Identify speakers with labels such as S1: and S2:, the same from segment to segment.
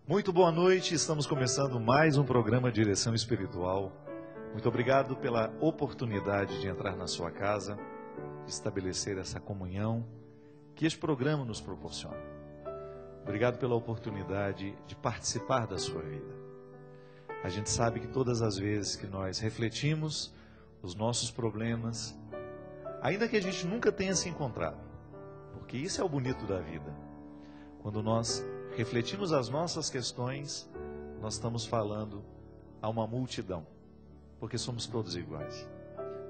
S1: Muito boa noite, estamos começando mais um programa Direção Espiritual. Muito obrigado pela oportunidade de entrar na sua casa, de estabelecer essa comunhão que este programa nos proporciona. Obrigado pela oportunidade de participar da sua vida. A gente sabe que todas as vezes que nós refletimos os nossos problemas, ainda que a gente nunca tenha se encontrado, porque isso é o bonito da vida, quando nós refletimos as nossas questões, nós estamos falando a uma multidão, porque somos todos iguais.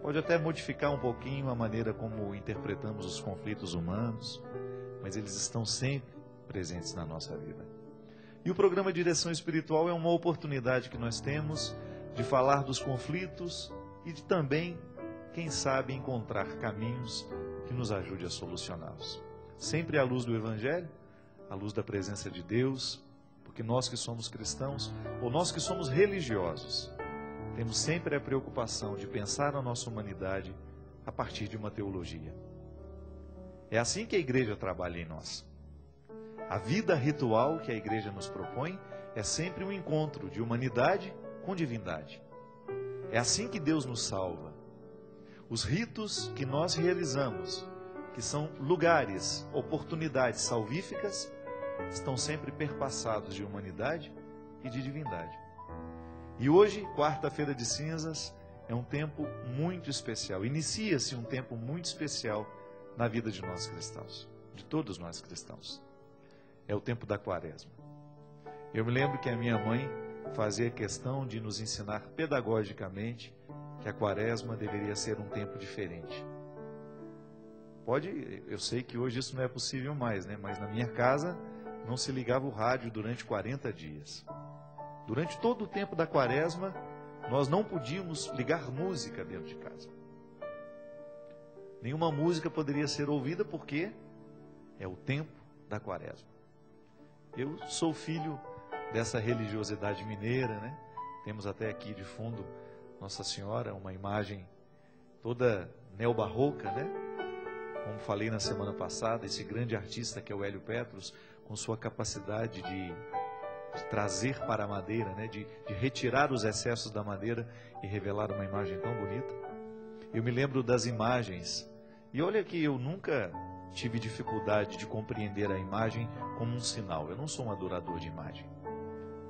S1: Pode até modificar um pouquinho a maneira como interpretamos os conflitos humanos, mas eles estão sempre presentes na nossa vida. E o programa Direção Espiritual é uma oportunidade que nós temos de falar dos conflitos e de também, quem sabe, encontrar caminhos que nos ajude a solucioná-los. Sempre à luz do Evangelho, à luz da presença de Deus, porque nós que somos cristãos, ou nós que somos religiosos, temos sempre a preocupação de pensar na nossa humanidade a partir de uma teologia. É assim que a igreja trabalha em nós. A vida ritual que a igreja nos propõe é sempre um encontro de humanidade com divindade. É assim que Deus nos salva. Os ritos que nós realizamos, que são lugares, oportunidades salvíficas, estão sempre perpassados de humanidade e de divindade. E hoje, quarta-feira de cinzas, é um tempo muito especial. Inicia-se um tempo muito especial na vida de nós cristãos, de todos nós cristãos. É o tempo da quaresma. Eu me lembro que a minha mãe fazia questão de nos ensinar pedagogicamente que a quaresma deveria ser um tempo diferente. Eu sei que hoje isso não é possível mais, né? Mas na minha casa não se ligava o rádio durante 40 dias. Durante todo o tempo da quaresma, nós não podíamos ligar música dentro de casa. Nenhuma música poderia ser ouvida porque é o tempo da quaresma. Eu sou filho dessa religiosidade mineira, né? Temos até aqui de fundo Nossa Senhora, uma imagem toda neobarroca, né? Como falei na semana passada, esse grande artista que é o Hélio Petros, com sua capacidade de trazer para a madeira, né? de retirar os excessos da madeira e revelar uma imagem tão bonita. Eu me lembro das imagens, e olha que eu nunca tive dificuldade de compreender a imagem como um sinal. Eu não sou um adorador de imagem.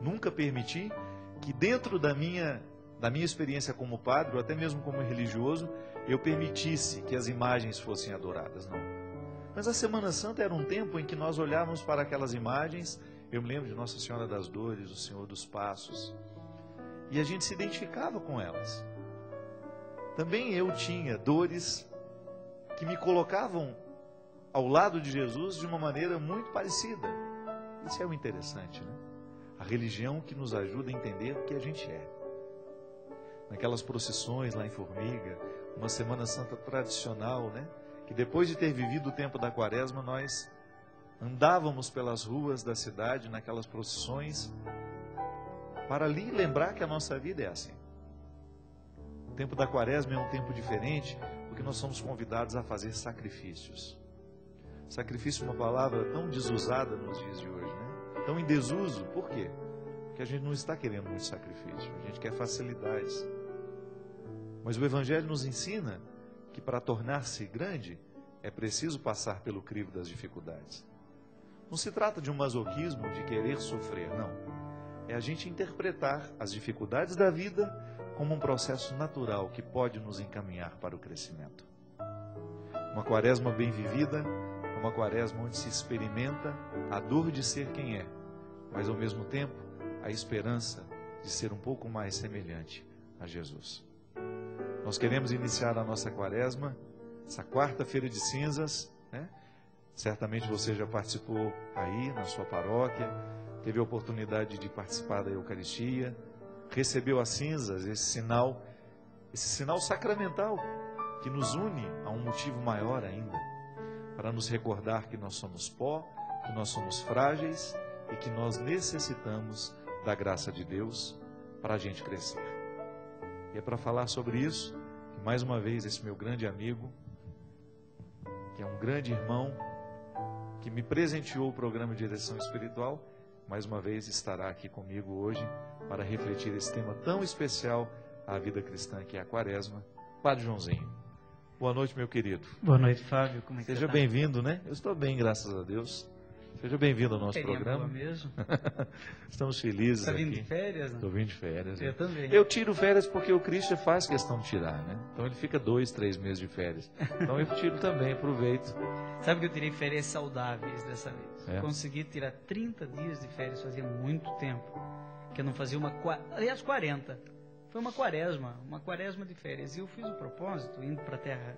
S1: Nunca permiti que dentro da minha experiência como padre, ou até mesmo como religioso, eu permitisse que as imagens fossem adoradas, não. Mas a Semana Santa era um tempo em que nós olhávamos para aquelas imagens. Eu me lembro de Nossa Senhora das Dores, o Senhor dos Passos, e a gente se identificava com elas. Também eu tinha dores que me colocavam ao lado de Jesus de uma maneira muito parecida. Isso é o interessante, né? A religião que nos ajuda a entender o que a gente é. Naquelas procissões lá em Formiga, uma Semana Santa tradicional, né? Que depois de ter vivido o tempo da quaresma, nós andávamos pelas ruas da cidade, naquelas procissões, para ali lembrar que a nossa vida é assim. O tempo da quaresma é um tempo diferente, porque nós somos convidados a fazer sacrifícios. Sacrifício é uma palavra tão desusada nos dias de hoje, né? Tão em desuso. Por quê? Porque a gente não está querendo muito sacrifício, a gente quer facilidades. Mas o Evangelho nos ensina que para tornar-se grande é preciso passar pelo crivo das dificuldades. Não se trata de um masoquismo de querer sofrer, não. É a gente interpretar as dificuldades da vida como um processo natural que pode nos encaminhar para o crescimento. Uma quaresma bem vivida é uma quaresma onde se experimenta a dor de ser quem é, mas ao mesmo tempo a esperança de ser um pouco mais semelhante a Jesus. Nós queremos iniciar a nossa quaresma, essa quarta-feira de cinzas, né? Certamente você já participou aí na sua paróquia, teve a oportunidade de participar da Eucaristia, recebeu as cinzas, esse sinal sacramental que nos une a um motivo maior ainda, para nos recordar que nós somos pó, que nós somos frágeis e que nós necessitamos da graça de Deus para a gente crescer. E é para falar sobre isso que mais uma vez esse meu grande amigo, que é um grande irmão, que me presenteou o programa de Direção Espiritual, mais uma vez estará aqui comigo hoje para refletir esse tema tão especial à vida cristã, que é a Quaresma. Padre Joãozinho, boa noite, meu querido.
S2: Boa noite, Fábio. Como é que
S1: Seja bem-vindo, né? Eu estou bem, graças a Deus. Seja bem-vindo ao nosso programa.
S2: Boa mesmo.
S1: Estamos felizes aqui.
S2: Está vindo de férias?
S1: Estou vindo de férias.
S2: Eu também.
S1: Eu tiro férias porque o Christian faz questão de tirar, né? Então ele fica 2, 3 meses de férias. Então eu tiro também, aproveito.
S2: Sabe que eu tirei férias saudáveis dessa vez.
S1: É?
S2: Consegui tirar 30 dias de férias, fazia muito tempo que eu não fazia aliás, 40. Foi uma quaresma de férias. E eu fiz o propósito, indo para a terra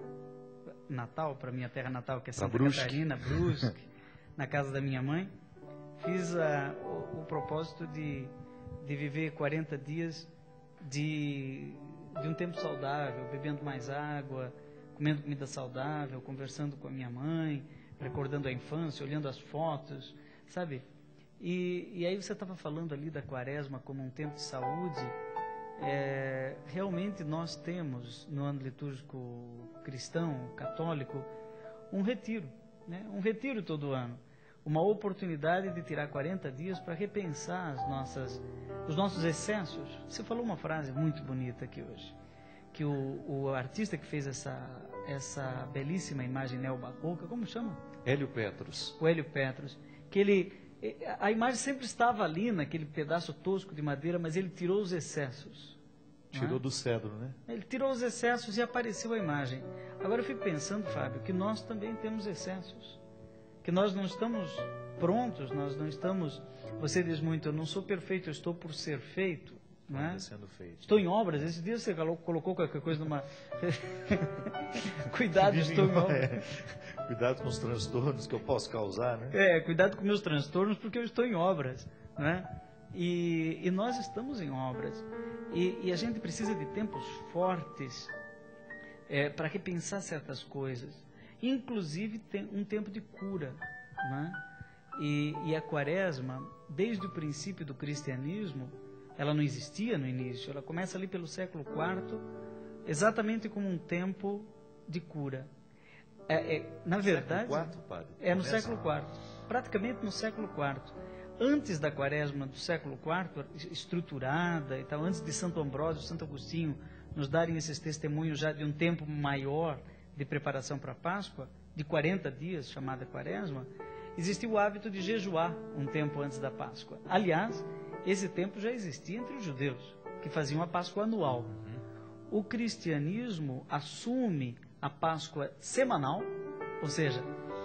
S2: natal, para minha terra natal, que é Santa Catarina, Brusque, na casa da minha mãe. Fiz o propósito de viver 40 dias de um tempo saudável, bebendo mais água, comendo comida saudável, conversando com a minha mãe, recordando a infância, olhando as fotos, sabe? E aí você estava falando ali da quaresma como um tempo de saúde. Realmente nós temos no ano litúrgico cristão, católico, um retiro, né? Um retiro todo ano. Uma oportunidade de tirar 40 dias para repensar os nossos excessos. Você falou uma frase muito bonita aqui hoje, que o artista que fez essa belíssima imagem neobarroca, como chama?
S1: Hélio Petros.
S2: O Hélio Petros, que a imagem sempre estava ali naquele pedaço tosco de madeira, mas ele tirou os excessos.
S1: Tirou do cedro, né?
S2: Ele tirou os excessos e apareceu a imagem. Agora eu fico pensando, Fábio, que nós também temos excessos. Que nós não estamos prontos, nós não estamos... Você diz muito, eu não sou perfeito, eu estou por ser feito. Não é?
S1: Sendo feito.
S2: Estou em obras. Esses dias você colocou qualquer coisa numa... Cuidado, estou em obras.
S1: Cuidado com os transtornos que eu posso causar, né?
S2: Cuidado com meus transtornos, porque eu estou em obras. Né? E nós estamos em obras. E a gente precisa de tempos fortes para repensar certas coisas. Inclusive tem um tempo de cura, né? E a quaresma, desde o princípio do cristianismo, ela não existia no início, ela começa ali pelo século IV, exatamente como um tempo de cura. Na verdade,
S1: século IV, padre?
S2: No século IV, praticamente no século IV. Antes da quaresma do século IV, estruturada e tal, antes de Santo Ambrósio e Santo Agostinho nos darem esses testemunhos já de um tempo maior de preparação para a Páscoa, de 40 dias, chamada quaresma, existia o hábito de jejuar um tempo antes da Páscoa. Aliás, esse tempo já existia entre os judeus, que faziam a Páscoa anual. O cristianismo assume a Páscoa semanal, ou seja,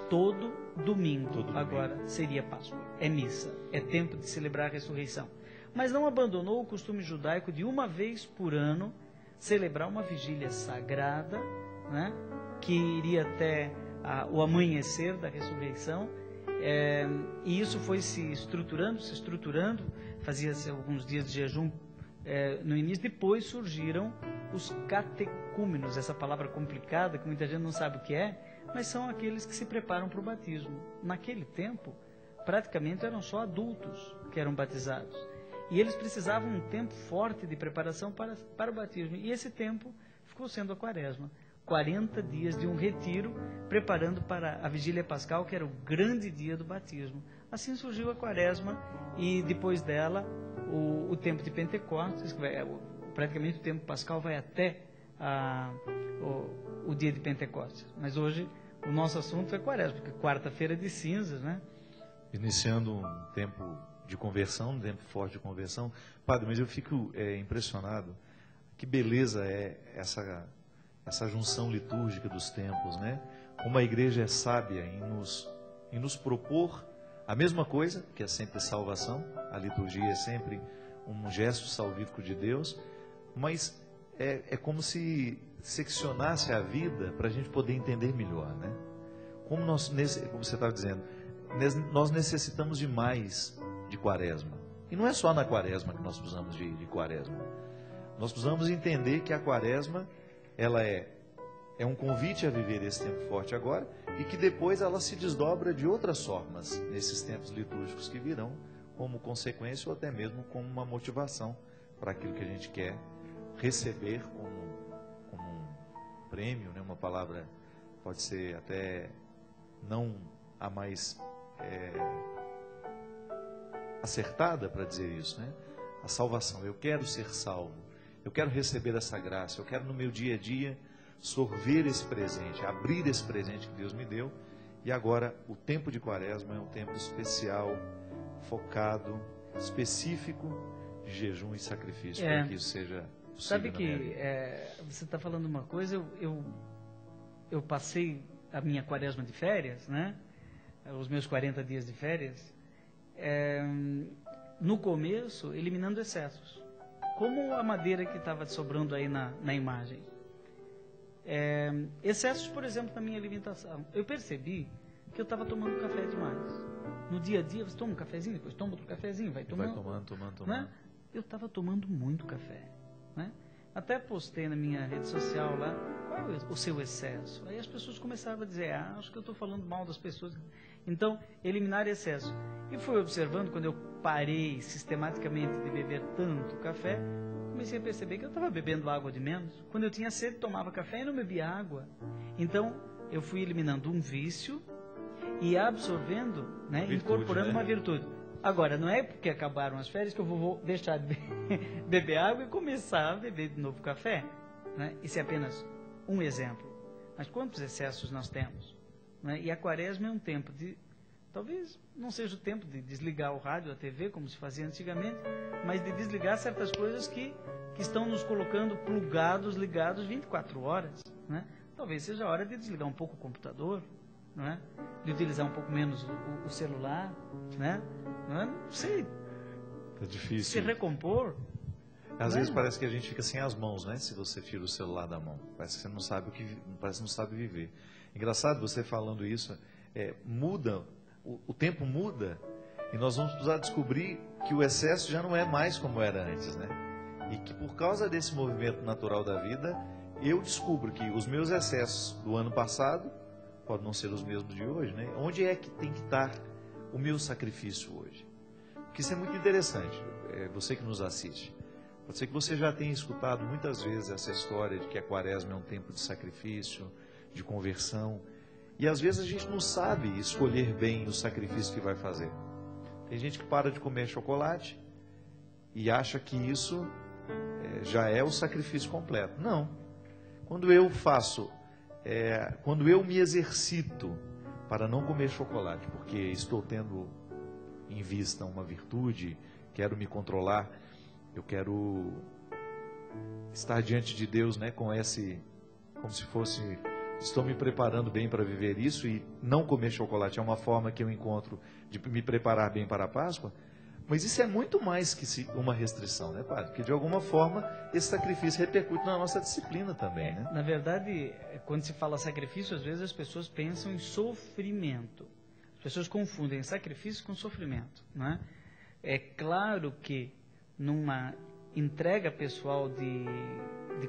S2: todo domingo agora seria Páscoa. É missa, é tempo de celebrar a ressurreição. Mas não abandonou o costume judaico de uma vez por ano celebrar uma vigília sagrada, né? Que iria até o amanhecer da ressurreição, e isso foi se estruturando, fazia-se alguns dias de jejum no início, depois surgiram os catecúmenos, essa palavra complicada que muita gente não sabe o que é, mas são aqueles que se preparam para o batismo. Naquele tempo, praticamente eram só adultos que eram batizados, e eles precisavam um tempo forte de preparação para o batismo, e esse tempo ficou sendo a quaresma. 40 dias de um retiro, preparando para a vigília pascal, que era o grande dia do batismo. Assim surgiu a quaresma, e depois dela, o tempo de Pentecostes, praticamente o tempo pascal vai até o dia de Pentecostes. Mas hoje, o nosso assunto é quaresma, porque quarta-feira é de cinzas, né?
S1: Iniciando um tempo de conversão, um tempo forte de conversão. Padre, mas eu fico impressionado, que beleza é essa junção litúrgica dos tempos, né? Como a igreja é sábia em nos propor a mesma coisa, que é sempre salvação. A liturgia é sempre um gesto salvífico de Deus, mas é como se seccionasse a vida para a gente poder entender melhor, né? Como você estava dizendo, nós necessitamos de mais de quaresma. E não é só na quaresma que nós precisamos de quaresma. Nós precisamos entender que a quaresma, ela é um convite a viver esse tempo forte agora, e que depois ela se desdobra de outras formas nesses tempos litúrgicos que virão, como consequência ou até mesmo como uma motivação para aquilo que a gente quer receber como um prêmio, né? Uma palavra pode ser até não a mais acertada para dizer isso, né? A salvação. Eu quero ser salvo. Eu quero receber essa graça. Eu quero no meu dia a dia sorver esse presente, abrir esse presente que Deus me deu. E agora o tempo de Quaresma é um tempo especial, focado, específico de jejum e sacrifício, para que isso seja possível.
S2: Sabe que você está falando uma coisa, eu passei a minha Quaresma de férias, né? Os meus 40 dias de férias, no começo, eliminando excessos. Como a madeira que estava sobrando aí na imagem. Excessos, por exemplo, na minha alimentação. Eu percebi que eu estava tomando café demais. No dia a dia, você toma um cafezinho, depois toma outro cafezinho, vai tomando. Né? Eu estava tomando muito café. Né? Até postei na minha rede social lá, qual é o seu excesso? Aí as pessoas começavam a dizer, acho que eu estou falando mal das pessoas. Então, eliminar excesso. E fui observando, quando eu parei sistematicamente de beber tanto café, comecei a perceber que eu estava bebendo água de menos. Quando eu tinha sede, tomava café e não bebia água. Então, eu fui eliminando um vício e absorvendo, né, incorporando uma virtude. Agora, não é porque acabaram as férias que eu vou deixar de beber água e começar a beber de novo café. Né? Isso é apenas um exemplo. Mas quantos excessos nós temos? Né? E a Quaresma é um tempo de... Talvez não seja o tempo de desligar o rádio, a TV, como se fazia antigamente, mas de desligar certas coisas que estão nos colocando plugados, ligados 24 horas. Né? Talvez seja a hora de desligar um pouco o computador, não é? De utilizar um pouco menos o celular, né? Não sei.
S1: É difícil.
S2: Se recompor.
S1: Às vezes parece que a gente fica sem as mãos, né? Se você tira o celular da mão, parece que você não sabe parece que não sabe viver. Engraçado você falando isso. Muda, o tempo muda e nós vamos precisar descobrir que o excesso já não é mais como era antes, né? E que por causa desse movimento natural da vida, eu descubro que os meus excessos do ano passado podem não ser os mesmos de hoje, né? Onde é que tem que estar o meu sacrifício hoje? Porque isso é muito interessante, você que nos assiste. Pode ser que você já tenha escutado muitas vezes essa história de que a Quaresma é um tempo de sacrifício, de conversão. E às vezes a gente não sabe escolher bem o sacrifício que vai fazer. Tem gente que para de comer chocolate e acha que isso já é o sacrifício completo. Não. Quando eu me exercito para não comer chocolate, porque estou tendo em vista uma virtude, quero me controlar, eu quero estar diante de Deus, né, como se fosse, estou me preparando bem para viver isso, e não comer chocolate é uma forma que eu encontro de me preparar bem para a Páscoa. Mas isso é muito mais que uma restrição, né, padre? Porque de alguma forma esse sacrifício repercute na nossa disciplina também, né?
S2: Na verdade, quando se fala sacrifício, às vezes as pessoas pensam em sofrimento. As pessoas confundem sacrifício com sofrimento, né? É claro que numa entrega pessoal de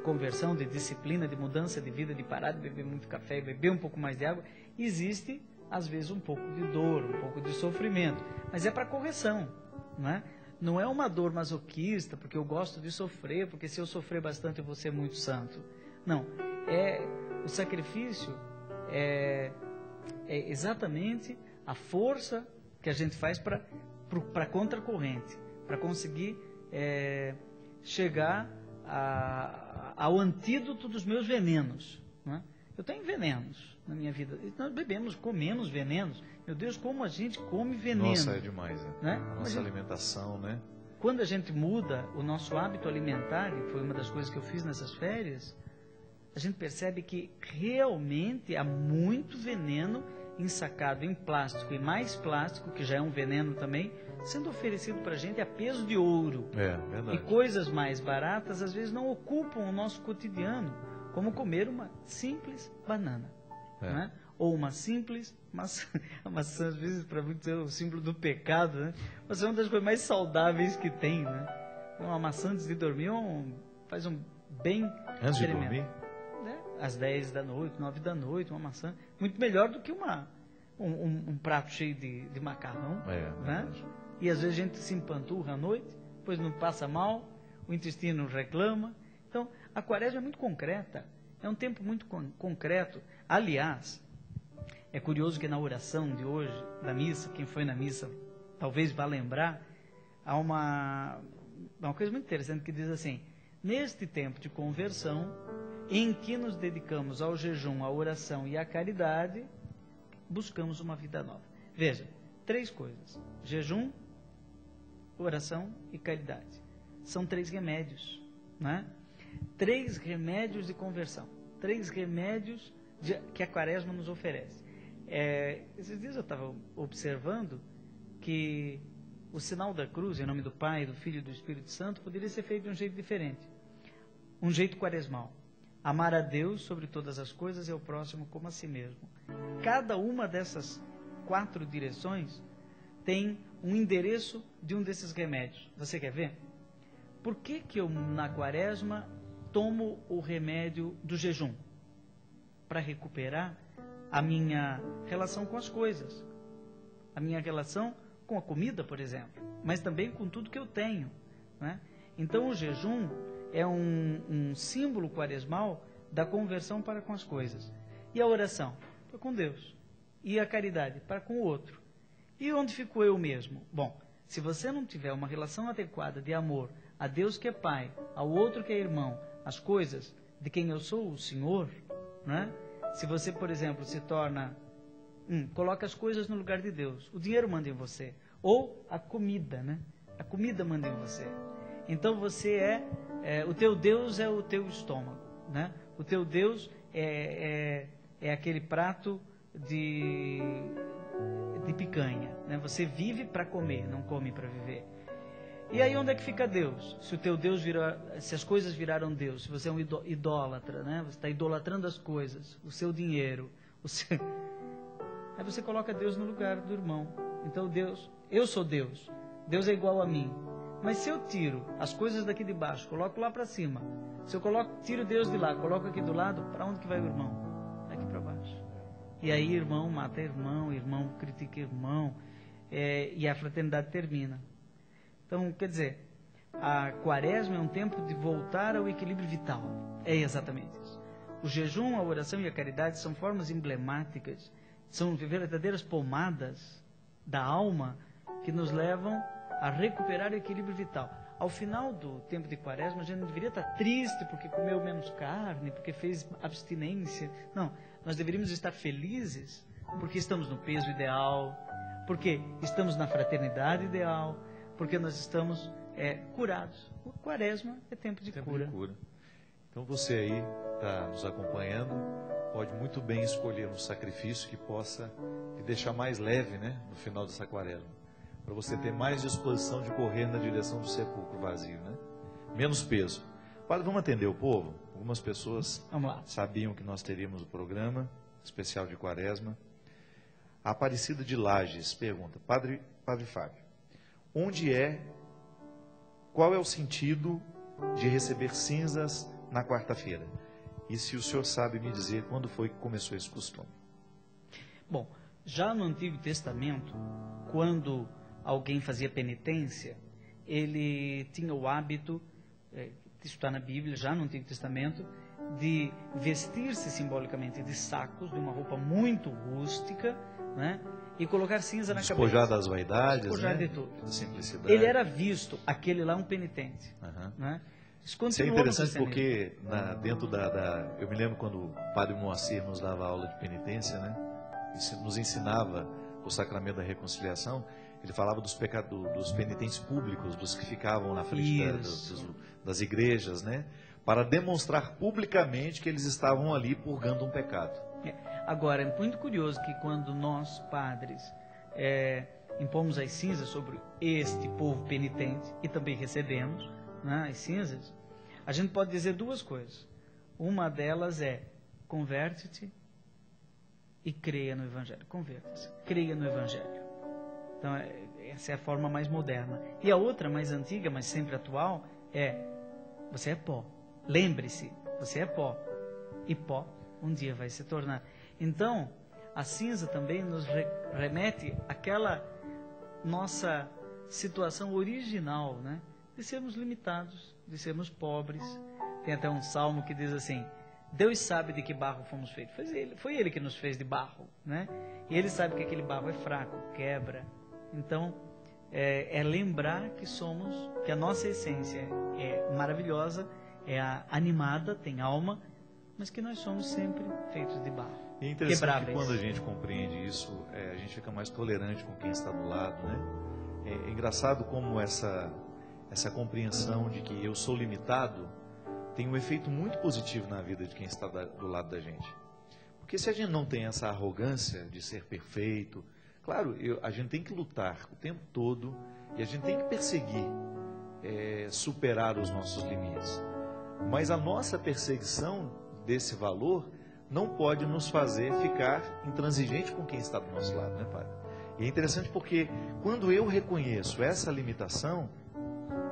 S2: conversão, de disciplina, de mudança de vida, de parar de beber muito café e beber um pouco mais de água, existe às vezes um pouco de dor, um pouco de sofrimento, mas é para correção. Não é uma dor masoquista, porque eu gosto de sofrer, porque se eu sofrer bastante eu vou ser muito santo. Não, o sacrifício é exatamente a força que a gente faz para a contracorrente, para conseguir chegar ao antídoto dos meus venenos. Eu tenho venenos na minha vida. Nós comemos venenos. Meu Deus, como a gente come veneno.
S1: Nossa, é demais.
S2: Né?
S1: A nossa alimentação, né?
S2: Quando a gente muda o nosso hábito alimentar, e foi uma das coisas que eu fiz nessas férias, a gente percebe que realmente há muito veneno ensacado em plástico, e mais plástico, que já é um veneno também, sendo oferecido para a gente a peso de ouro.
S1: Verdade.
S2: E coisas mais baratas, às vezes, não ocupam o nosso cotidiano, como comer uma simples banana, né? Ou uma simples maçã. A maçã, às vezes, para muitos é o símbolo do pecado, né? Mas é uma das coisas mais saudáveis que tem, né? Uma maçã antes de dormir faz um bem
S1: antes
S2: tremendo.
S1: De dormir?
S2: Né? Às 10 da noite, 9 da noite, uma maçã. Muito melhor do que um prato cheio de macarrão, né? E às vezes a gente se empanturra à noite, depois não passa mal, o intestino reclama. Então, a Quaresma é muito concreta, é um tempo muito concreto. Aliás, é curioso que na oração de hoje, da missa, quem foi na missa talvez vá lembrar, há uma coisa muito interessante que diz assim: neste tempo de conversão, em que nos dedicamos ao jejum, à oração e à caridade, buscamos uma vida nova. Veja, 3 coisas: jejum, oração e caridade. São 3 remédios, né? 3 remédios de conversão, 3 remédios que a Quaresma nos oferece. Esses dias eu estava observando que o sinal da cruz, em nome do Pai, do Filho e do Espírito Santo, poderia ser feito de um jeito diferente, um jeito quaresmal. Amar a Deus sobre todas as coisas e ao próximo como a si mesmo. Cada uma dessas 4 direções tem um endereço de um desses remédios. Você quer ver? Por que eu, na Quaresma, tomo o remédio do jejum? Para recuperar a minha relação com as coisas, a minha relação com a comida, por exemplo, mas também com tudo que eu tenho, né? Então o jejum é um símbolo quaresmal da conversão para com as coisas. E a oração? Para com Deus. E a caridade? Para com o outro. E onde fico eu mesmo? Bom, se você não tiver uma relação adequada de amor a Deus que é Pai, ao outro que é irmão, às coisas de quem eu sou o Senhor, né? Se você, por exemplo, se torna... coloca as coisas no lugar de Deus. O dinheiro manda em você. Ou a comida, né? A comida manda em você. Então você o teu Deus é o teu estômago, né? O teu Deus é aquele prato de picanha, né? Você vive para comer, não come para viver. E aí onde é que fica Deus? Se o teu Deus se as coisas viraram Deus, se você é um idólatra, né? Você está idolatrando as coisas, o seu dinheiro, aí você coloca Deus no lugar do irmão. Então Deus, eu sou Deus, Deus é igual a mim. Mas se eu tiro as coisas daqui de baixo, coloco lá para cima, se eu tiro Deus de lá, coloco aqui do lado, para onde que vai o irmão? Aqui para baixo. E aí irmão mata irmão, irmão critica irmão, e a fraternidade termina. Então, quer dizer, a Quaresma é um tempo de voltar ao equilíbrio vital. É exatamente isso. O jejum, a oração e a caridade são formas emblemáticas, são verdadeiras pomadas da alma que nos levam a recuperar o equilíbrio vital. Ao final do tempo de Quaresma, a gente não deveria estar triste porque comeu menos carne, porque fez abstinência. Não, nós deveríamos estar felizes porque estamos no peso ideal, porque estamos na fraternidade ideal, porque nós estamos curados. O Quaresma é tempo de cura.
S1: Então você aí está nos acompanhando, pode muito bem escolher um sacrifício que possa te deixar mais leve, né, no final dessa Quaresma, para você ter mais disposição de correr na direção do sepulcro vazio, né? Menos peso. Padre, vamos atender o povo? Algumas pessoas sabiam que nós teríamos o programa especial de Quaresma. A Aparecida de Lages pergunta: Padre Fábio, qual é o sentido de receber cinzas na quarta-feira? E se o senhor sabe me dizer quando foi que começou esse costume?
S2: Bom, já no Antigo Testamento, quando alguém fazia penitência, ele tinha o hábito, isso está na Bíblia, já no Antigo Testamento, de vestir-se simbolicamente de sacos, de uma roupa muito rústica, né? E colocar cinza na cabeça.
S1: Despojar das vaidades,
S2: despojar,
S1: né?
S2: De tudo.
S1: Da simplicidade.
S2: Ele era visto, aquele lá, um penitente. Né?
S1: Isso é interessante porque dentro da... Eu me lembro quando o Padre Moacir nos dava aula de penitência, né? Nos ensinava o sacramento da reconciliação. Ele falava dos penitentes públicos, dos que ficavam na frente das igrejas, né? Para demonstrar publicamente que eles estavam ali purgando um pecado.
S2: Agora, é muito curioso que quando nós, padres, impomos as cinzas sobre este povo penitente, e também recebemos, né, as cinzas, a gente pode dizer 2 coisas. Uma delas é: converte-te e creia no Evangelho. Converta-se, creia no Evangelho. Então, essa é a forma mais moderna. E a outra, mais antiga, mas sempre atual, você é pó. Lembre-se, você é pó. E pó um dia vai se tornar. Então, a cinza também nos remete àquela nossa situação original, né? De sermos limitados, de sermos pobres. Tem até um salmo que diz assim: Deus sabe de que barro fomos feitos. Foi Ele que nos fez de barro, né? E Ele sabe que aquele barro é fraco, quebra. Então, é lembrar que a nossa essência é maravilhosa, é animada, tem alma, mas que nós somos sempre feitos de barro.
S1: E é interessante que quando a gente compreende isso, a gente fica mais tolerante com quem está do lado, né? É engraçado como essa compreensão de que eu sou limitado tem um efeito muito positivo na vida de quem está do lado da gente. Porque se a gente não tem essa arrogância de ser perfeito, claro, a gente tem que lutar o tempo todo e a gente tem que perseguir, superar os nossos limites. Mas a nossa perseguição desse valor não pode nos fazer ficar intransigente com quem está do nosso lado, né, Padre? E é interessante porque quando eu reconheço essa limitação,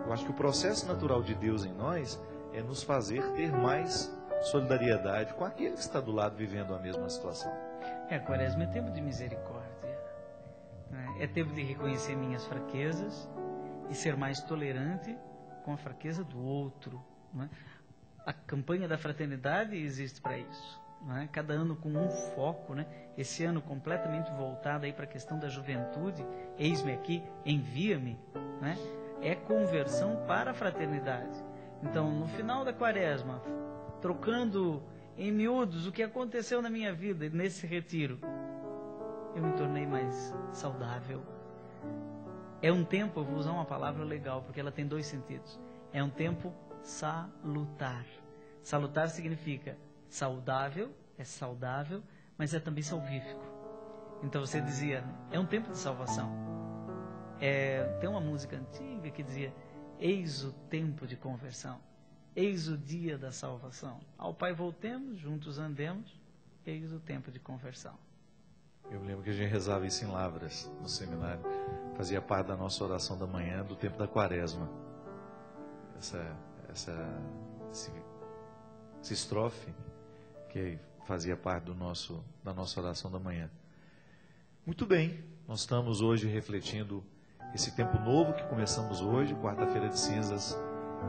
S1: eu acho que o processo natural de Deus em nós é nos fazer ter mais solidariedade com aquele que está do lado vivendo a mesma situação.
S2: A Quaresma é tempo de misericórdia, né? É tempo de reconhecer minhas fraquezas e ser mais tolerante com a fraqueza do outro, né? A campanha da fraternidade existe para isso, né? Cada ano com um foco, né? Esse ano completamente voltado aí para a questão da juventude, eis-me aqui, envia-me, né? É conversão para a fraternidade. Então, no final da Quaresma, trocando em miúdos o que aconteceu na minha vida nesse retiro, eu me tornei mais saudável. É um tempo, eu vou usar uma palavra legal, porque ela tem dois sentidos. É um tempo salutar. Salutar significa saudável, é saudável, mas é também salvífico. Então você dizia, é um tempo de salvação. Tem uma música antiga que dizia, eis o tempo de conversão, eis o dia da salvação. Ao Pai voltemos, juntos andemos, eis o tempo de conversão.
S1: Eu me lembro que a gente rezava isso em Lavras, no seminário. Fazia parte da nossa oração da manhã, do tempo da Quaresma. Essa estrofe que fazia parte da nossa oração da manhã. Muito bem, nós estamos hoje refletindo esse tempo novo que começamos hoje, quarta-feira de cinzas,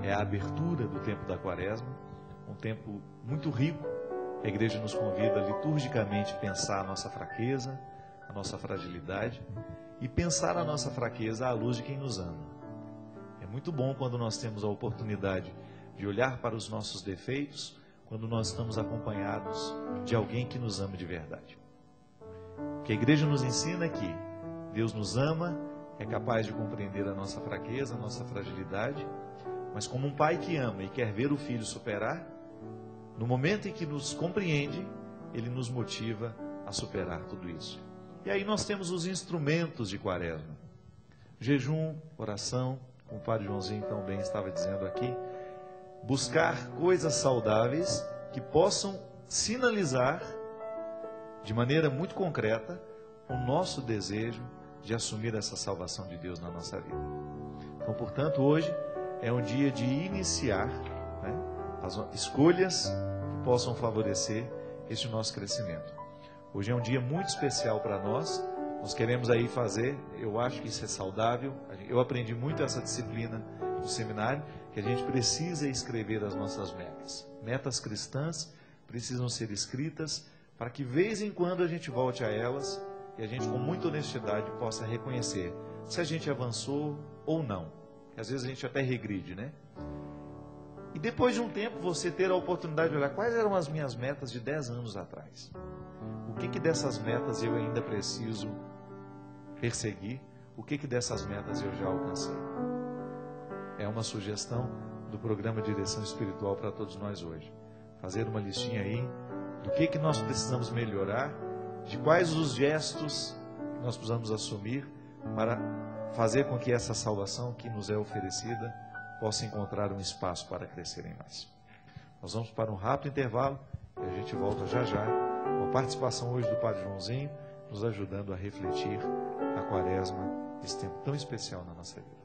S1: é a abertura do tempo da Quaresma, um tempo muito rico. A igreja nos convida liturgicamente a pensar a nossa fraqueza, a nossa fragilidade e pensar a nossa fraqueza à luz de quem nos ama. É muito bom quando nós temos a oportunidade de olhar para os nossos defeitos, quando nós estamos acompanhados de alguém que nos ama de verdade. O que a igreja nos ensina é que Deus nos ama, é capaz de compreender a nossa fraqueza, a nossa fragilidade, mas como um pai que ama e quer ver o filho superar, no momento em que nos compreende, ele nos motiva a superar tudo isso. E aí nós temos os instrumentos de Quaresma. Jejum, oração, como o Padre Joãozinho tão bem estava dizendo aqui, buscar coisas saudáveis que possam sinalizar de maneira muito concreta o nosso desejo de assumir essa salvação de Deus na nossa vida. Então, portanto, hoje é um dia de iniciar, né, as escolhas que possam favorecer este nosso crescimento. Hoje é um dia muito especial para nós. Nós queremos aí fazer, eu acho que isso é saudável. Eu aprendi muito essa disciplina no seminário, que a gente precisa escrever as nossas metas. Metas cristãs precisam ser escritas para que, de vez em quando, a gente volte a elas e a gente, com muita honestidade, possa reconhecer se a gente avançou ou não. Porque às vezes a gente até regride, né? E depois de um tempo, você ter a oportunidade de olhar quais eram as minhas metas de 10 anos atrás. O que dessas metas eu ainda preciso perseguir? O que dessas metas eu já alcancei? É uma sugestão do programa Direção Espiritual para todos nós hoje. Fazer uma listinha aí do que nós precisamos melhorar, de quais os gestos que nós precisamos assumir para fazer com que essa salvação que nos é oferecida possa encontrar um espaço para crescer em nós. Nós vamos para um rápido intervalo e a gente volta já já com a participação hoje do Padre Joãozinho, nos ajudando a refletir a Quaresma, esse tempo tão especial na nossa vida.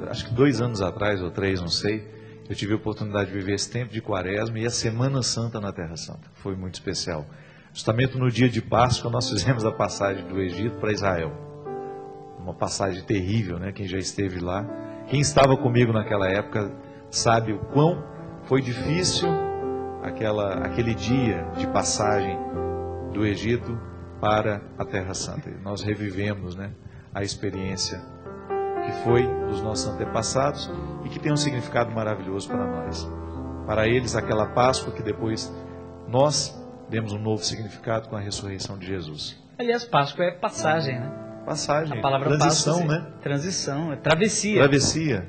S1: Acho que 2 anos atrás, ou 3, não sei, eu tive a oportunidade de viver esse tempo de Quaresma e a Semana Santa na Terra Santa. Foi muito especial. Justamente no dia de Páscoa, nós fizemos a passagem do Egito para Israel. Uma passagem terrível, né? Quem já esteve lá, quem estava comigo naquela época, sabe o quão foi difícil aquele dia de passagem do Egito para a Terra Santa. E nós revivemos, né, a experiência que foi dos nossos antepassados e que tem um significado maravilhoso para nós. Para eles, aquela Páscoa que depois nós demos um novo significado com a ressurreição de Jesus.
S2: Aliás, Páscoa é passagem, né?
S1: Passagem,
S2: A palavra
S1: transição,
S2: Páscoa,
S1: né?
S2: Transição, é travessia.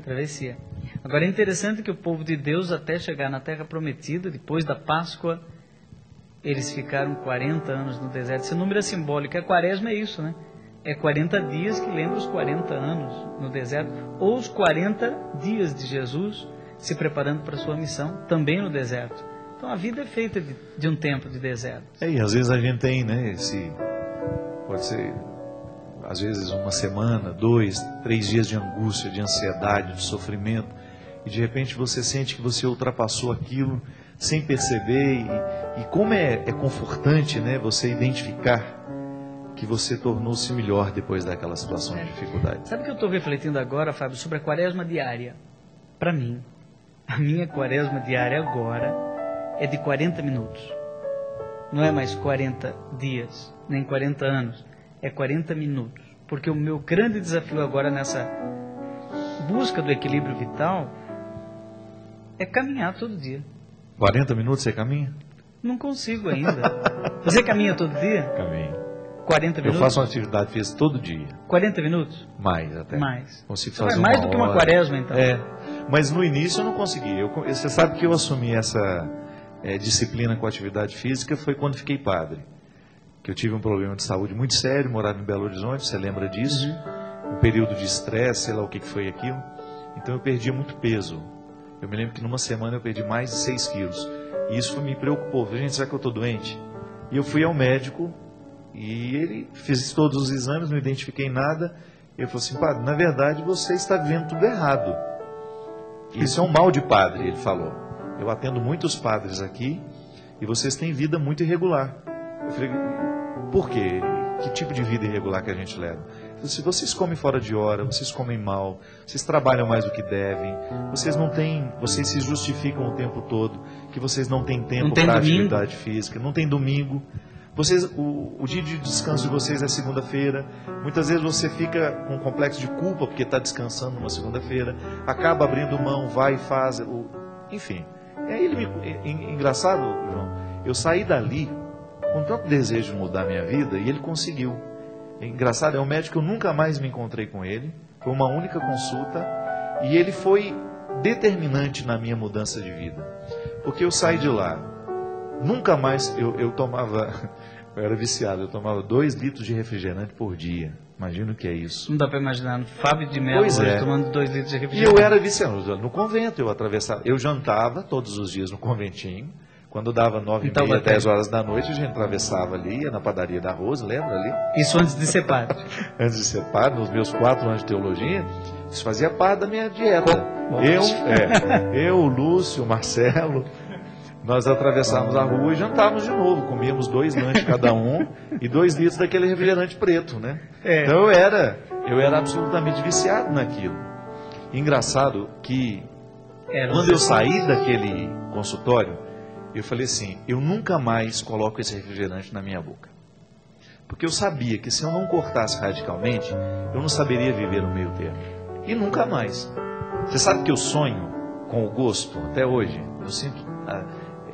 S1: Travessia.
S2: Agora é interessante que o povo de Deus, até chegar na Terra Prometida, depois da Páscoa, eles ficaram 40 anos no deserto. Esse número é simbólico. A quaresma é isso, né? É 40 dias que lembra os 40 anos no deserto, ou os 40 dias de Jesus se preparando para a sua missão, também no deserto. Então a vida é feita de um tempo de deserto.
S1: E às vezes a gente tem, né, pode ser, às vezes 1 semana, 2, 3 dias de angústia, de ansiedade, de sofrimento, e de repente você sente que você ultrapassou aquilo sem perceber, e como é confortante, né, você identificar que você tornou-se melhor depois daquela situação de dificuldade.
S2: Sabe o que eu estou refletindo agora, Fábio, sobre a quaresma diária? Para mim, a minha quaresma diária agora é de 40 minutos. Não é mais 40 dias, nem 40 anos. É 40 minutos. Porque o meu grande desafio agora nessa busca do equilíbrio vital é caminhar todo dia.
S1: 40 minutos você caminha?
S2: Não consigo ainda. Você caminha todo dia?
S1: Caminho.
S2: 40 minutos?
S1: Eu faço uma atividade física todo dia.
S2: 40 minutos?
S1: Mais até.
S2: Mais.
S1: Consigo
S2: Então
S1: fazer
S2: mais
S1: uma
S2: do que uma
S1: hora.
S2: quaresma, então.
S1: Mas no início eu não consegui. Você sabe que eu assumi essa disciplina com atividade física foi quando fiquei padre. Que eu tive um problema de saúde muito sério, morava em Belo Horizonte, você lembra disso? Um período de estresse, sei lá o que foi aquilo. Então eu perdia muito peso. Eu me lembro que numa semana eu perdi mais de 6 quilos. E isso me preocupou. Falei, gente, será que eu estou doente? E eu fui ao médico e ele fez todos os exames, não identifiquei nada. Ele falou assim, padre, na verdade você está vendo tudo errado. Isso é um mal de padre, ele falou. Eu atendo muitos padres aqui e vocês têm vida muito irregular. Eu falei, por quê? Que tipo de vida irregular que a gente leva? Se vocês comem fora de hora, vocês comem mal, vocês trabalham mais do que devem, vocês se justificam o tempo todo que vocês não têm tempo para atividade física, não tem domingo. O dia de descanso de vocês é segunda-feira. Muitas vezes você fica com um complexo de culpa porque está descansando numa segunda-feira, acaba abrindo mão, vai e faz, enfim. E aí engraçado, João, eu saí dali com tanto desejo de mudar minha vida e ele conseguiu. É engraçado, é um médico que eu nunca mais me encontrei com ele, foi uma única consulta e ele foi determinante na minha mudança de vida, porque eu saí de lá, nunca mais eu tomava, eu era viciado, eu tomava 2 litros de refrigerante por dia. Imagina o que é isso.
S2: Não dá para imaginar, Fábio de Mello tomando 2 litros de refrigerante.
S1: E eu era viciado, no convento eu jantava todos os dias no conventinho. Quando dava 9h30, 10 horas da noite, a gente atravessava ali, ia na padaria da Rosa, lembra ali?
S2: Isso antes de ser padre.
S1: Antes de ser padre, nos meus 4 anos de teologia, isso fazia parte da minha dieta. Eu, o Lúcio, o Marcelo, nós atravessávamos a rua e jantávamos de novo. Comíamos 2 lanches cada um e 2 litros daquele refrigerante preto, né? Então eu era absolutamente viciado naquilo. Engraçado que quando eu saí daquele consultório, eu falei assim, eu nunca mais coloco esse refrigerante na minha boca. Porque eu sabia que se eu não cortasse radicalmente, eu não saberia viver no meio termo. E nunca mais. Você sabe que eu sonho com o gosto até hoje? Eu sinto...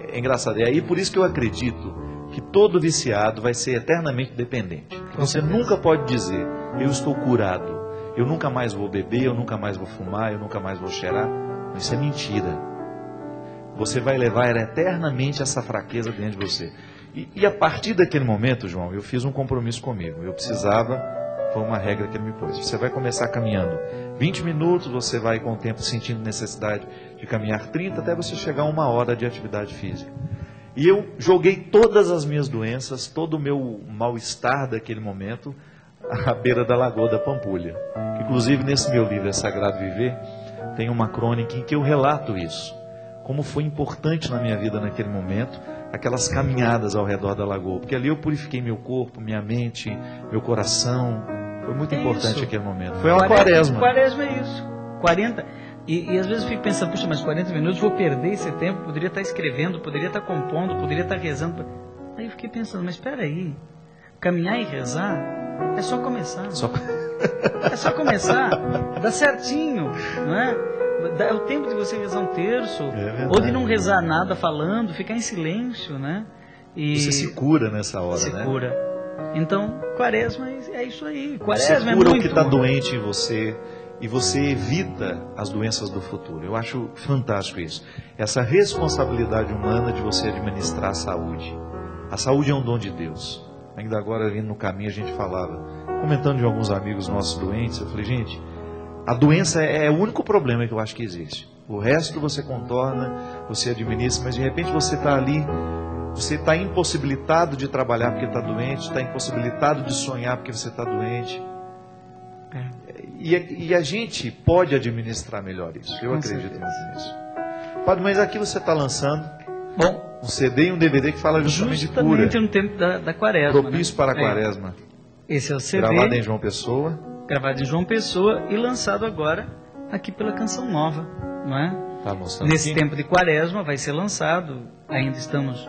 S1: É engraçado. E aí por isso que eu acredito que todo viciado vai ser eternamente dependente. Você nunca pode dizer, eu estou curado, eu nunca mais vou beber, eu nunca mais vou fumar, eu nunca mais vou cheirar. Isso é mentira. Você vai levar eternamente essa fraqueza dentro de você. E a partir daquele momento, João, eu fiz um compromisso comigo. Eu precisava, foi uma regra que ele me pôs. Você vai começar caminhando 20 minutos, você vai com o tempo sentindo necessidade de caminhar 30, até você chegar a 1 hora de atividade física. E eu joguei todas as minhas doenças, todo o meu mal-estar daquele momento, à beira da Lagoa da Pampulha. Inclusive, nesse meu livro, É Sagrado Viver, tem uma crônica em que eu relato isso. Como foi importante na minha vida naquele momento, aquelas caminhadas ao redor da lagoa. Porque ali eu purifiquei meu corpo, minha mente, meu coração. Foi muito importante aquele momento. Foi uma quaresma.
S2: Quaresma é isso. 40. E às vezes eu fico pensando, puxa, mas 40 minutos, vou perder esse tempo, poderia estar escrevendo, poderia estar compondo, poderia estar rezando. Aí eu fiquei pensando, mas espera aí, caminhar e rezar, é só começar. É só começar. Dá certinho, não é? É o tempo de você rezar um terço, ou de não rezar nada falando, ficar em silêncio, né? E
S1: você se cura nessa hora,
S2: se
S1: né?
S2: cura. Então, quaresma é isso aí. Quaresma
S1: você cura
S2: é muito
S1: o que está doente em você e você evita as doenças do futuro. Eu acho fantástico isso. Essa responsabilidade humana de você administrar a saúde. A saúde é um dom de Deus. Ainda agora, vindo no caminho, a gente falava, comentando de alguns amigos nossos doentes, eu falei, gente, a doença é o único problema que eu acho que existe. O resto você contorna, você administra, mas de repente você está ali, você está impossibilitado de trabalhar porque está doente, está impossibilitado de sonhar porque você está doente. E a gente pode administrar melhor isso. Eu acredito muito nisso. Padre, mas aqui você está lançando um CD e um DVD que fala justamente de cura.
S2: Justamente no tempo da quaresma.
S1: Propício para a quaresma.
S2: Esse é o CD.
S1: Gravado em João Pessoa.
S2: Gravado em João Pessoa e lançado agora aqui pela Canção Nova, não é?
S1: Tá mostrando
S2: nesse
S1: aqui.
S2: tempo de quaresma vai ser lançado, ainda estamos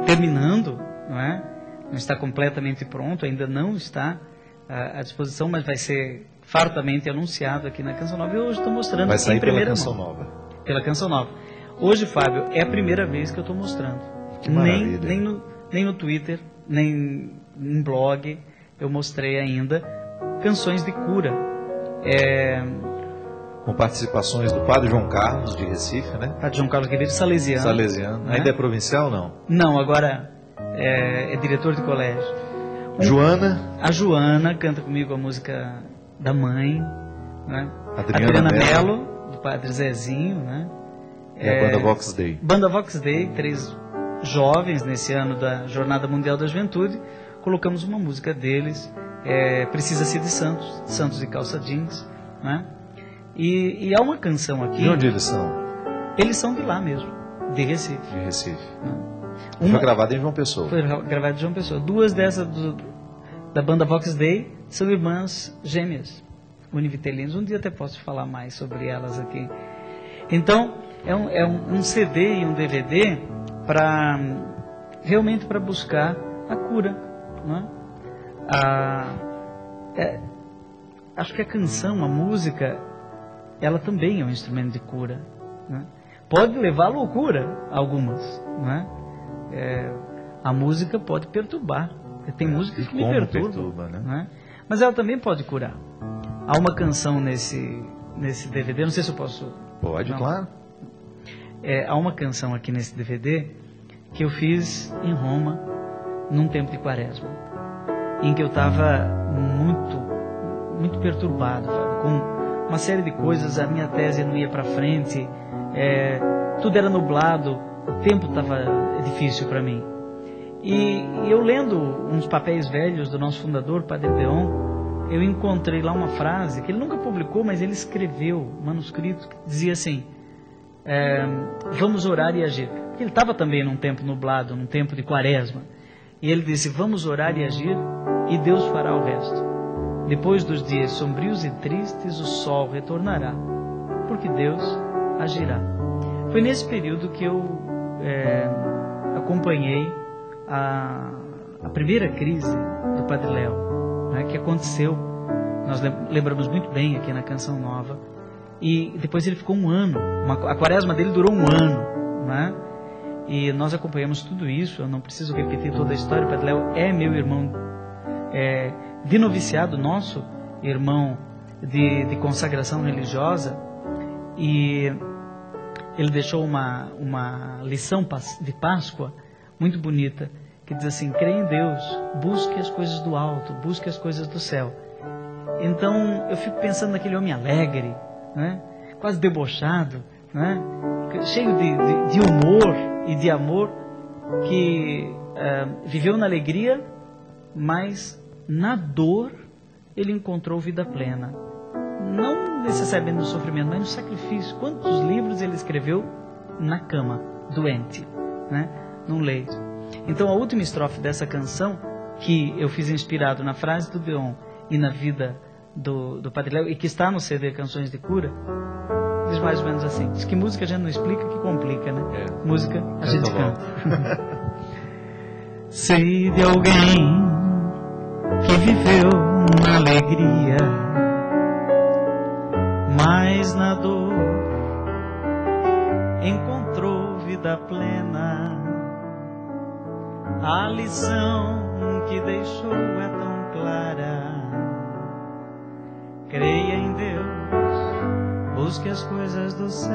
S2: terminando, não é? Não está completamente pronto, ainda não está à disposição, mas vai ser fartamente anunciado aqui na Canção Nova. E hoje estou mostrando
S1: vai sair
S2: em primeira
S1: pela Canção
S2: mão.
S1: Nova.
S2: Pela Canção Nova. Hoje, Fábio, é a primeira vez que eu estou mostrando.
S1: Que maravilha.
S2: Nem no Twitter, nem em blog, eu mostrei ainda canções de cura.
S1: Com participações do Padre João Carlos, de Recife, né?
S2: Padre João Carlos Ribeiro, salesiano.
S1: Salesiano.
S2: Né?
S1: Ainda é provincial, não?
S2: Não, agora é diretor de colégio.
S1: Joana.
S2: A Joana canta comigo a música da mãe. Né?
S1: Adriana
S2: Mello, do Padre Zezinho. Né?
S1: E a Banda Vox Dei.
S2: Banda Vox Dei, 3 jovens nesse ano da Jornada Mundial da Juventude. Colocamos uma música deles, Precisa-se de Santos, Santos de Calça Jeans. Né? E há uma canção aqui.
S1: De onde eles são?
S2: Eles são de lá mesmo, de Recife.
S1: De Recife.
S2: Né?
S1: Foi gravada em João Pessoa.
S2: Foi gravada em João Pessoa. 2 dessas da Banda Vox Dei são irmãs gêmeas, univitelinas. Um dia até posso falar mais sobre elas aqui. Então, é um CD e um DVD realmente para buscar a cura. Né? Acho que a canção, a música, ela também é um instrumento de cura. Né? Pode levar à loucura algumas. Né? A música pode perturbar. Tem músicas que me perturbam. Né? Mas ela também pode curar. Há uma canção nesse DVD, não sei se eu posso...
S1: Pode, não. Claro.
S2: Há uma canção aqui nesse DVD que eu fiz em Roma, num tempo de quaresma, em que eu estava muito, muito perturbado, Fábio, com uma série de coisas. A minha tese não ia para frente, tudo era nublado, o tempo estava difícil para mim. E eu lendo uns papéis velhos do nosso fundador, Padre Deon, eu encontrei lá uma frase que ele nunca publicou, mas ele escreveu, manuscrito, que dizia assim: vamos orar e agir. Porque ele estava também num tempo nublado, num tempo de quaresma. E ele disse: vamos orar e agir, e Deus fará o resto. Depois dos dias sombrios e tristes, o sol retornará, porque Deus agirá. Foi nesse período que eu acompanhei a primeira crise do Padre Léo, né, que aconteceu, nós lembramos muito bem aqui na Canção Nova, e depois ele ficou um ano, a quaresma dele durou um ano, né, e nós acompanhamos tudo isso. Eu não preciso repetir toda a história. O Padre Léo é meu irmão de noviciado, nosso irmão de consagração religiosa, e ele deixou uma lição de Páscoa muito bonita, que diz assim: creia em Deus, busque as coisas do alto, busque as coisas do céu. Então eu fico pensando naquele homem alegre, né? Quase debochado, né? Cheio de humor e de amor, que viveu na alegria, mas na dor ele encontrou vida plena. Não necessariamente no sofrimento, mas no sacrifício. Quantos livros ele escreveu na cama, doente, né? Num leito. Então a última estrofe dessa canção, que eu fiz inspirado na frase do Deon e na vida do Padre Léo, e que está no CD Canções de Cura, diz mais ou menos assim: diz que música a gente não explica, que complica, né? Música a gente canta. Sei de alguém que viveu na alegria, mas na dor encontrou vida plena. A lição que deixou é tão clara: creia em Deus, busque as coisas do céu.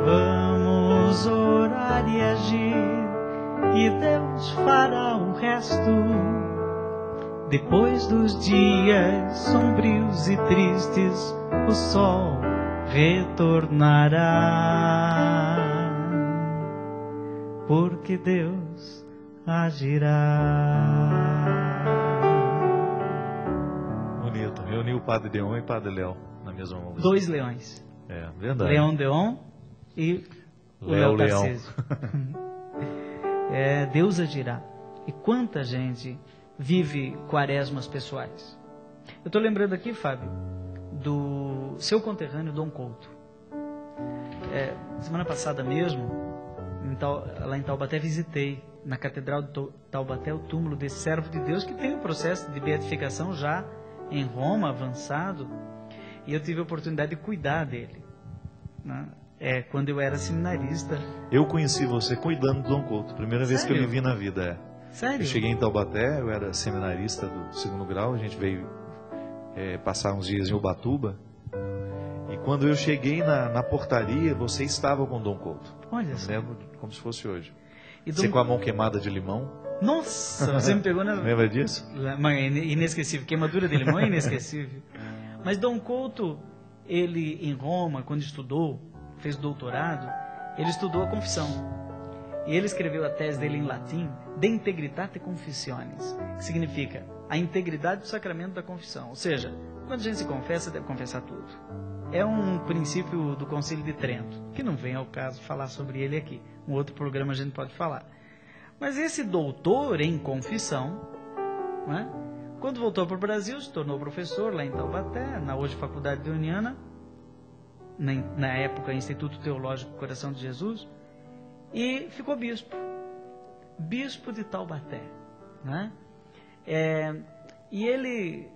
S2: Vamos orar e agir, e Deus fará o resto. Depois dos dias sombrios e tristes, o sol retornará, porque Deus agirá.
S1: Bonito. Reuniu o Padre Deon e o Padre Léo na mesma música.
S2: 2 leões.
S1: É, verdade.
S2: Leão Deon e o
S1: Léo
S2: Léo
S1: Leão.
S2: Tarcísio. Deus agirá. E quanta gente vive quaresmas pessoais. Eu estou lembrando aqui, Fábio, do seu conterrâneo Dom Couto. Semana passada mesmo, lá em Taubaté, visitei na Catedral de Taubaté o túmulo desse servo de Deus que tem um processo de beatificação já em Roma avançado, e eu tive a oportunidade de cuidar dele, né? Quando eu era seminarista.
S1: Eu conheci você cuidando do Dom Couto. Primeira vez que eu lhe vi na vida.
S2: Sério?
S1: Eu cheguei em Taubaté, eu era seminarista do 2º grau, a gente veio passar uns dias em Ubatuba. E quando eu cheguei na portaria, você estava com o Dom Couto.
S2: Olha só.
S1: Lembro como se fosse hoje.
S2: E
S1: Você com a mão queimada de limão.
S2: Nossa, você me pegou na...
S1: Lembra disso?
S2: Inesquecível. Queimadura de limão é inesquecível. Mas Dom Couto, ele em Roma, quando estudou, fez doutorado, ele estudou a confissão. E ele escreveu a tese dele em latim, De Integritate Confessionis, que significa a integridade do sacramento da confissão. Ou seja, quando a gente se confessa, deve confessar tudo. É um princípio do Concílio de Trento, que não vem ao caso falar sobre ele aqui. Um outro programa a gente pode falar. Mas esse doutor em confissão, né, quando voltou para o Brasil, se tornou professor lá em Taubaté, na hoje Faculdade de Uniana, na época Instituto Teológico Coração de Jesus, e ficou bispo de Taubaté, né? E ele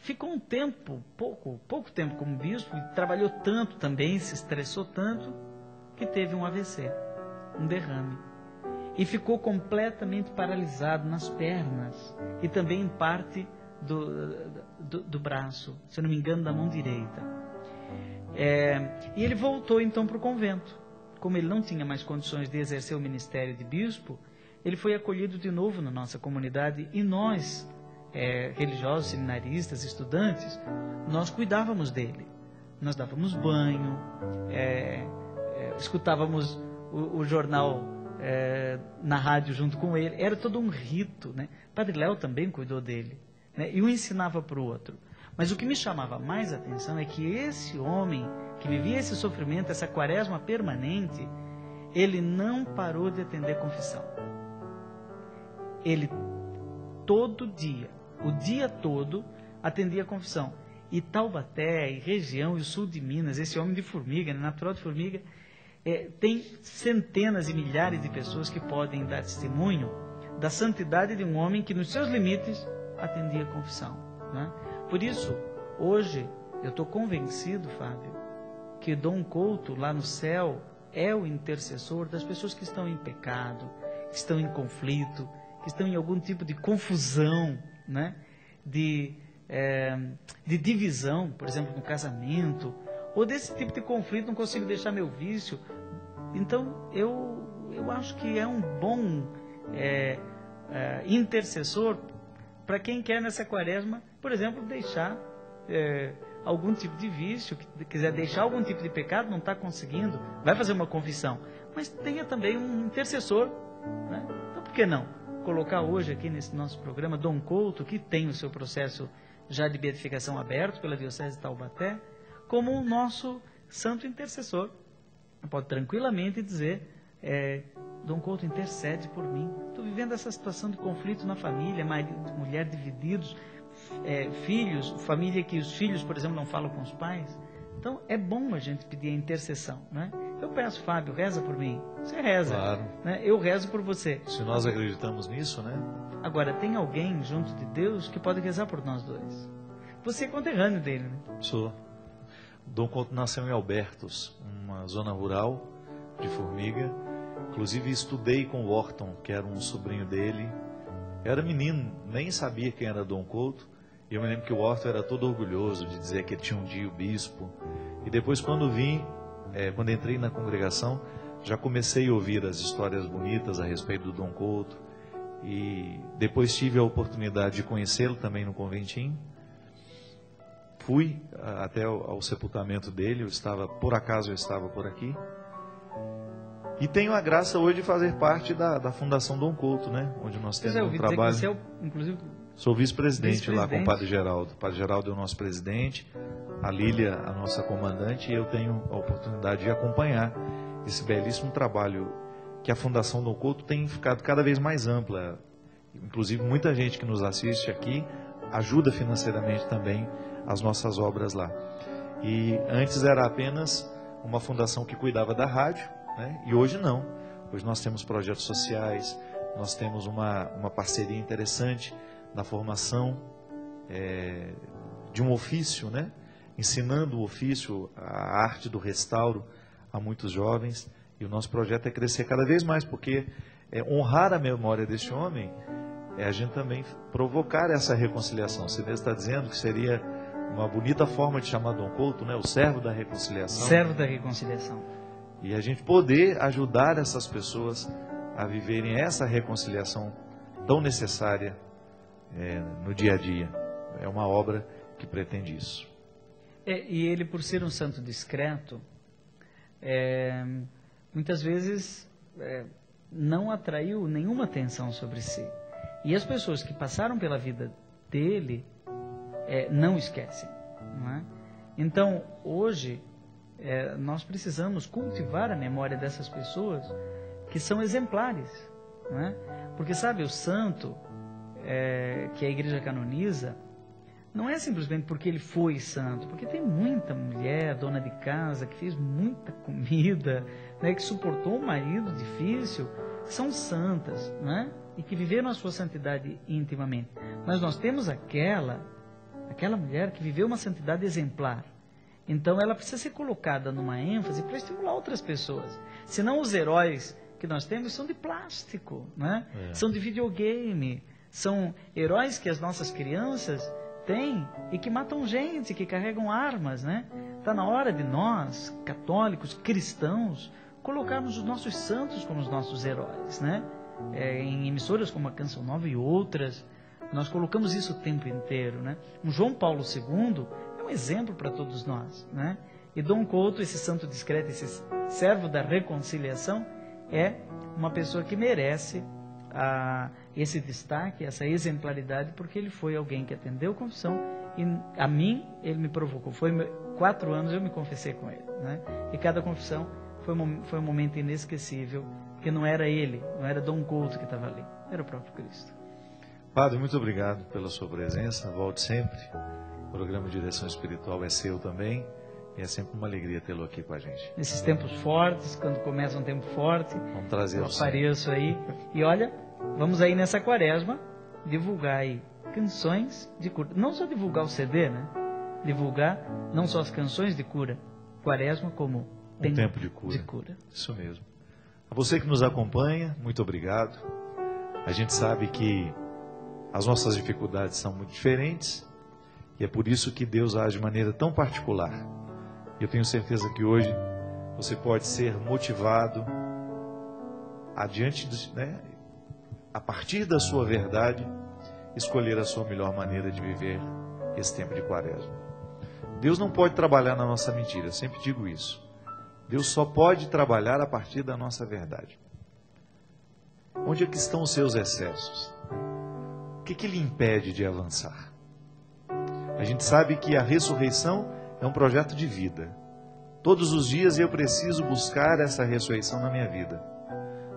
S2: ficou um tempo, pouco tempo como bispo, e trabalhou tanto também, se estressou tanto, que teve um AVC, um derrame, e ficou completamente paralisado nas pernas e também em parte do braço, se eu não me engano, da mão direita. E ele voltou então para o convento. Como ele não tinha mais condições de exercer o ministério de bispo, ele foi acolhido de novo na nossa comunidade, e nós, religiosos, seminaristas, estudantes, nós cuidávamos dele. Nós dávamos banho, escutávamos o jornal na rádio junto com ele. Era todo um rito, né? Padre Léo também cuidou dele, né? E um ensinava para o outro. Mas o que me chamava mais a atenção é que esse homem que vivia esse sofrimento, essa quaresma permanente, ele não parou de atender confissão. Ele todo dia, o dia todo, atendia a confissão. E Taubaté, e região, e o sul de Minas, esse homem de Formiga, natural de Formiga, tem centenas e milhares de pessoas que podem dar testemunho da santidade de um homem que, nos seus limites, atendia a confissão, né? Por isso, hoje, eu estou convencido, Fábio, que Dom Couto, lá no céu, é o intercessor das pessoas que estão em pecado, que estão em conflito, que estão em algum tipo de confusão, né? De divisão, por exemplo, no casamento, ou desse tipo de conflito, não consigo deixar meu vício. Então, eu acho que é um bom intercessor para quem quer nessa quaresma, por exemplo, deixar algum tipo de vício, que quiser deixar algum tipo de pecado, não está conseguindo, vai fazer uma confissão, mas tenha também um intercessor, né? Então, por que não colocar hoje aqui nesse nosso programa Dom Couto, que tem o seu processo já de beatificação aberto pela Diocese de Taubaté, como o nosso santo intercessor. Pode tranquilamente dizer, Dom Couto, intercede por mim. Estou vivendo essa situação de conflito na família, marido, mulher divididos, filhos, família que os filhos, por exemplo, não falam com os pais. Então, é bom a gente pedir a intercessão, né? Eu peço, Fábio, reza por mim. Você reza.
S1: Claro.
S2: Né? Eu rezo por você.
S1: Se nós acreditamos nisso, né?
S2: Agora, tem alguém junto de Deus que pode rezar por nós dois. Você é conterrâneo dele, né?
S1: Sou. Dom Couto nasceu em Albertos, uma zona rural de Formiga. Inclusive, estudei com o Orton, que era um sobrinho dele. Eu era menino, nem sabia quem era Dom Couto. E eu me lembro que o Orton era todo orgulhoso de dizer que ele tinha um dia o bispo. E depois, quando entrei na congregação, já comecei a ouvir as histórias bonitas a respeito do Dom Couto. E depois tive a oportunidade de conhecê-lo também no conventinho. Fui até ao sepultamento dele, por acaso eu estava por aqui. E tenho a graça hoje de fazer parte da Fundação Dom Couto, né? Onde nós temos um trabalho.
S2: Você é inclusive,
S1: sou vice-presidente lá com o Padre Geraldo. O Padre Geraldo é o nosso presidente, a Lília a nossa comandante, e eu tenho a oportunidade de acompanhar esse belíssimo trabalho que a Fundação Dom Couto tem ficado cada vez mais ampla. Inclusive, muita gente que nos assiste aqui ajuda financeiramente também as nossas obras lá. E antes era apenas uma fundação que cuidava da rádio, né? E hoje não. Hoje nós temos projetos sociais, nós temos uma parceria interessante na formação de um ofício, né? Ensinando o ofício, a arte do restauro a muitos jovens. E o nosso projeto é crescer cada vez mais, porque honrar a memória desse homem é a gente também provocar essa reconciliação. Você mesmo está dizendo que seria uma bonita forma de chamar Dom Couto, né? O servo da reconciliação.
S2: Servo da reconciliação.
S1: E a gente poder ajudar essas pessoas a viverem essa reconciliação tão necessária no dia a dia. É uma obra que pretende isso.
S2: E ele, por ser um santo discreto, muitas vezes não atraiu nenhuma atenção sobre si. E as pessoas que passaram pela vida dele não esquecem. Não é? Então, hoje, nós precisamos cultivar a memória dessas pessoas que são exemplares. Não é? Porque, sabe, o santo que a igreja canoniza, não é simplesmente porque ele foi santo, porque tem muita mulher, dona de casa, que fez muita comida, né, que suportou um marido difícil, que são santas, né, e que viveram a sua santidade intimamente. Mas nós temos aquela mulher que viveu uma santidade exemplar. Então ela precisa ser colocada numa ênfase para estimular outras pessoas. Senão os heróis que nós temos são de plástico, né? São de videogame, são heróis que as nossas crianças têm e que matam gente, que carregam armas, né? Está na hora de nós, católicos, cristãos, colocarmos os nossos santos como os nossos heróis, né? Em emissoras como a Canção Nova e outras, nós colocamos isso o tempo inteiro, né? Um João Paulo II é um exemplo para todos nós, né? E Dom Couto, esse santo discreto, esse servo da reconciliação, é uma pessoa que merece esse destaque, essa exemplaridade, porque ele foi alguém que atendeu a confissão e a mim ele me provocou. Foi 4 anos eu me confessei com ele, né? E cada confissão foi um momento inesquecível, porque não era ele, não era Dom Couto que estava ali, era o próprio Cristo.
S1: Padre, muito obrigado pela sua presença, volte sempre. O programa de Direção Espiritual é seu também. E é sempre uma alegria tê-lo aqui com a gente.
S2: Nesses tempos fortes, quando começa um tempo forte,
S1: vamos trazer
S2: eu apareço aí. E olha, vamos aí nessa quaresma divulgar aí canções de cura. Não só divulgar o CD, né? Divulgar não só as canções de cura. Quaresma como
S1: tempo de cura. Isso mesmo. A você que nos acompanha, muito obrigado. A gente sabe que as nossas dificuldades são muito diferentes. E é por isso que Deus age de maneira tão particular. Eu tenho certeza que hoje você pode ser motivado a partir da sua verdade, escolher a sua melhor maneira de viver esse tempo de quaresma. Deus não pode trabalhar na nossa mentira, eu sempre digo isso. Deus só pode trabalhar a partir da nossa verdade. Onde é que estão os seus excessos? O que lhe impede de avançar? A gente sabe que a ressurreição é um projeto de vida. Todos os dias eu preciso buscar essa ressurreição na minha vida.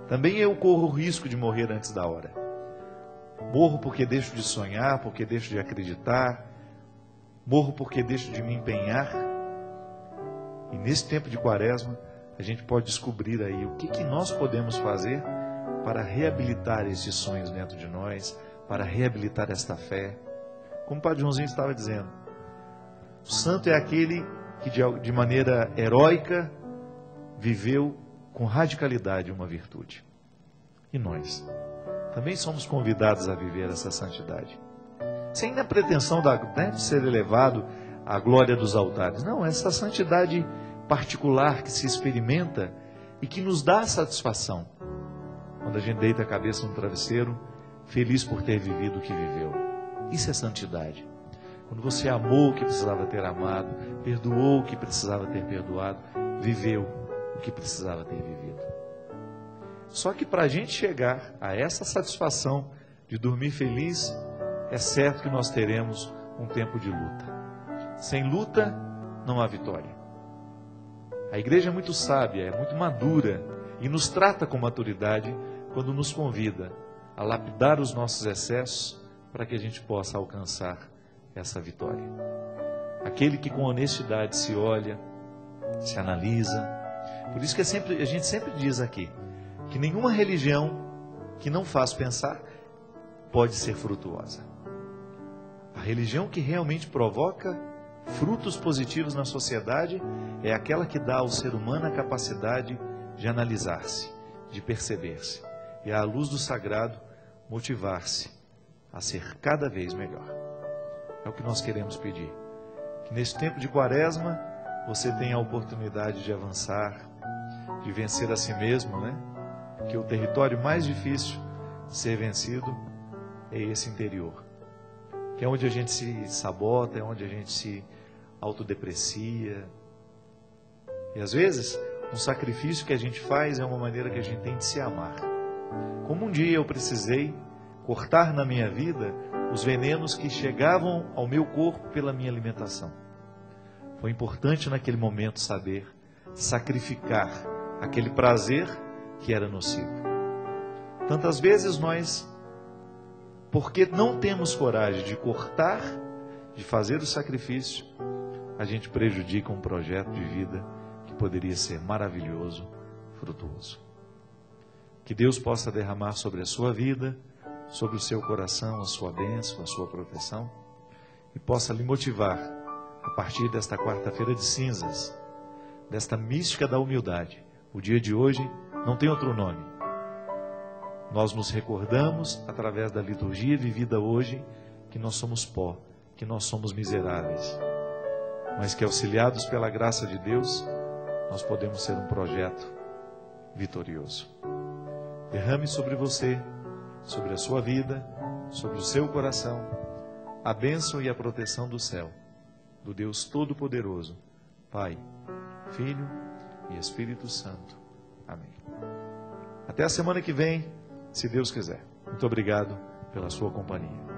S1: Também eu corro o risco de morrer antes da hora. Morro porque deixo de sonhar, porque deixo de acreditar. Morro porque deixo de me empenhar. E nesse tempo de quaresma, a gente pode descobrir aí o que nós podemos fazer para reabilitar esses sonhos dentro de nós, para reabilitar esta fé. Como o Padre Joãozinho estava dizendo, o santo é aquele que de maneira heróica viveu com radicalidade uma virtude. E nós também somos convidados a viver essa santidade. Sem a pretensão de ser elevado à glória dos altares. Não, essa santidade particular que se experimenta e que nos dá satisfação. Quando a gente deita a cabeça no travesseiro, feliz por ter vivido o que viveu. Isso é santidade. Quando você amou o que precisava ter amado, perdoou o que precisava ter perdoado, viveu o que precisava ter vivido. Só que para a gente chegar a essa satisfação de dormir feliz, é certo que nós teremos um tempo de luta. Sem luta, não há vitória. A igreja é muito sábia, é muito madura e nos trata com maturidade quando nos convida a lapidar os nossos excessos para que a gente possa alcançar essa vitória. Aquele que com honestidade se olha, se analisa. Por isso que a gente sempre diz aqui, que nenhuma religião que não faz pensar pode ser frutuosa. A religião que realmente provoca frutos positivos na sociedade é aquela que dá ao ser humano a capacidade de analisar-se, de perceber-se e, à luz do sagrado, motivar-se a ser cada vez melhor. É o que nós queremos pedir. Que nesse tempo de quaresma você tenha a oportunidade de avançar, de vencer a si mesmo, né? Porque o território mais difícil de ser vencido é esse interior. Que é onde a gente se sabota, é onde a gente se autodeprecia. E às vezes, um sacrifício que a gente faz é uma maneira que a gente tem de se amar. Como um dia eu precisei cortar na minha vida os venenos que chegavam ao meu corpo pela minha alimentação. Foi importante naquele momento saber sacrificar aquele prazer que era nocivo. Tantas vezes nós, porque não temos coragem de cortar, de fazer o sacrifício, a gente prejudica um projeto de vida que poderia ser maravilhoso, frutuoso. Que Deus possa derramar sobre a sua vida, sobre o seu coração, a sua bênção, a sua proteção, e possa lhe motivar, a partir desta quarta-feira de cinzas, desta mística da humildade. O dia de hoje não tem outro nome. Nós nos recordamos, através da liturgia vivida hoje, que nós somos pó, que nós somos miseráveis, mas que, auxiliados pela graça de Deus, nós podemos ser um projeto vitorioso. Derrame sobre você, sobre a sua vida, sobre o seu coração, a bênção e a proteção do céu, do Deus Todo-Poderoso, Pai, Filho e Espírito Santo. Amém. Até a semana que vem, se Deus quiser. Muito obrigado pela sua companhia.